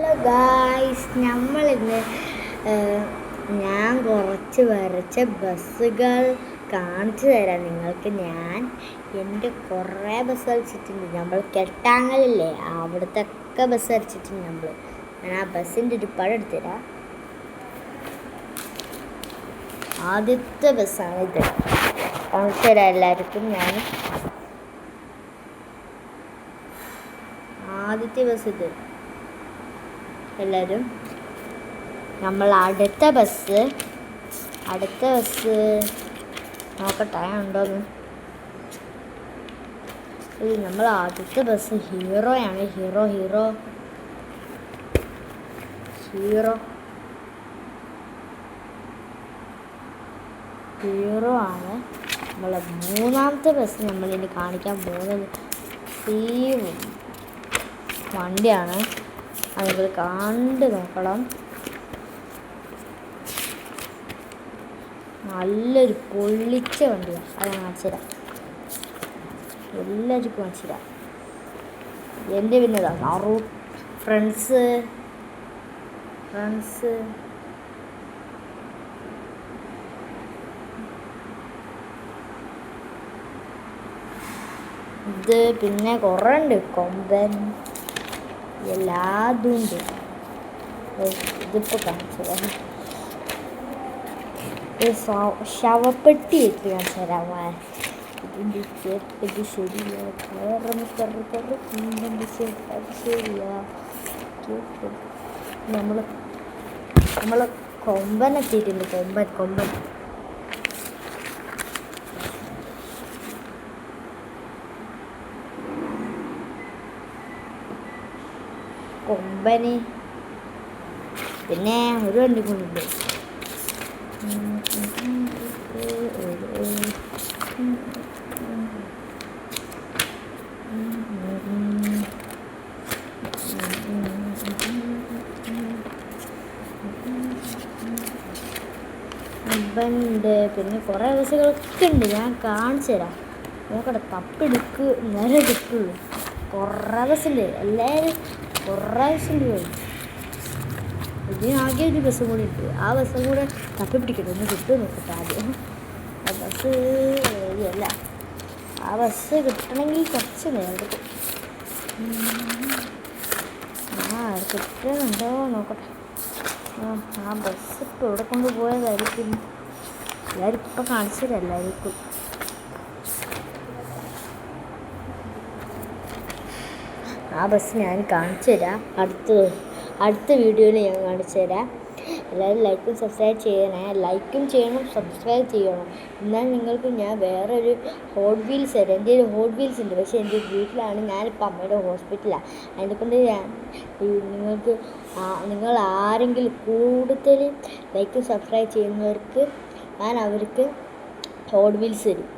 Hello guys, നമ്മളിന്ന് ഞാൻ കുറച്ച് വരച്ച ബസ്സുകൾ കാണിച്ചു തരാം നിങ്ങൾക്ക്. എൻ്റെ കുറേ ബസ് വരച്ചിട്ടുണ്ട്. നമ്മൾ കെട്ടാങ്ങലില്ലേ, അവിടുത്തൊക്കെ ബസ് വരച്ചിട്ടുണ്ട് ഞാൻ ആ ബസ്സിൻ്റെ ഒരു പടം എടുത്തുതരാം. ആദ്യത്തെ ബസ്സാണിത്, കാണിച്ചു തരാം എല്ലാവർക്കും. ആദ്യത്തെ ബസ് ഇത്. എല്ലാവരും നമ്മൾ അടുത്ത ബസ് നോക്കട്ടെ ഉണ്ടോന്ന്. നമ്മൾ ആദ്യത്തെ ബസ് ഹീറോയാണ്. ഹീറോ ആണ്. നമ്മളെ മൂന്നാമത്തെ ബസ് നമ്മളിനി കാണിക്കാൻ പോകുന്നത് ഈ വണ്ടിയാണ്. അത് നിങ്ങൾ കണ്ട് നോക്കണം. നല്ലൊരു പൊള്ളിച്ച വണ്ടിയാണ്. അത് കാണിച്ചു തരാം, എല്ലാവർക്കും കാണിച്ചു തരാം. എൻ്റെ പിന്നതാ ഫ്രണ്ട്സ് ഇത് പിന്നെ കുറേ ഉണ്ട്. കൊമ്പൻ എല്ലാതും ഉണ്ട്. ഇതിപ്പോൾ കാണിച്ചു ശവപ്പെട്ടി വെച്ച് കാണിച്ചു തരാമോ? ഇതിൻ്റെ ചേട്ടത് ശരിയാ, ശരിയാ. നമ്മൾ കൊമ്പൻ എത്തിയിട്ടുണ്ട്. കൊമ്പന് പിന്നെ ഒരു വണ്ടി കൊണ്ടുണ്ട്. കൊമ്പനുണ്ട്. പിന്നെ കുറേ ബസ്സുകളൊക്കെ ഉണ്ട്. ഞാൻ കാണിച്ചു തരാം. നോക്കട്ടെ, തപ്പെടുക്ക് നേരെ കിട്ടുള്ളൂ. കുറേ ബസ്സുണ്ട്. എല്ലാവരും കുറേ ബസ്സുണ്ട്. ഇതിനാകെ ഒരു ബസ്സും കൂടി ഉണ്ട്. ആ ബസ്സും കൂടെ തപ്പി പിടിക്കട്ടെ, ഒന്ന് കിട്ടും നോക്കട്ടെ ആദ്യം. ആ ബസ് അല്ല, ആ ബസ് കിട്ടണമെങ്കിൽ കുറച്ച് നേരം എടുക്കും. കിട്ടുന്നുണ്ടോ നോക്കട്ടെ. ആ ബസ് ഇപ്പോൾ ഇവിടെ കൊണ്ടുപോയതായിരിക്കും. എല്ലാവരും ഇപ്പം കാണിച്ചു തരാം എല്ലാവർക്കും. ആ ബസ് ഞാൻ കാണിച്ചു തരാം. അടുത്ത വീഡിയോയിൽ ഞാൻ കാണിച്ചു തരാം. എല്ലാവരും ലൈക്കും സബ്സ്ക്രൈബ് ചെയ്യണേ. ലൈക്കും ചെയ്യണം, സബ്സ്ക്രൈബ് ചെയ്യണം. എന്നാൽ നിങ്ങൾക്ക് ഞാൻ വേറൊരു ഹോട്ട് വീൽസ് തരാം. എൻ്റെ ഒരു ഹോട്ട് വീൽസ് ഉണ്ട്, പക്ഷേ എൻ്റെ വീട്ടിലാണ്. ഞാനിപ്പോൾ അമ്മയുടെ ഹോസ്പിറ്റലാണ്. അതിനെക്കൊണ്ട് നിങ്ങൾ ആരെങ്കിലും കൂടുതൽ ലൈക്കും സബ്സ്ക്രൈബ് ചെയ്യുന്നവർക്ക് ഞാൻ അവർക്ക് ഹോട്ട് വീൽസ് തരും.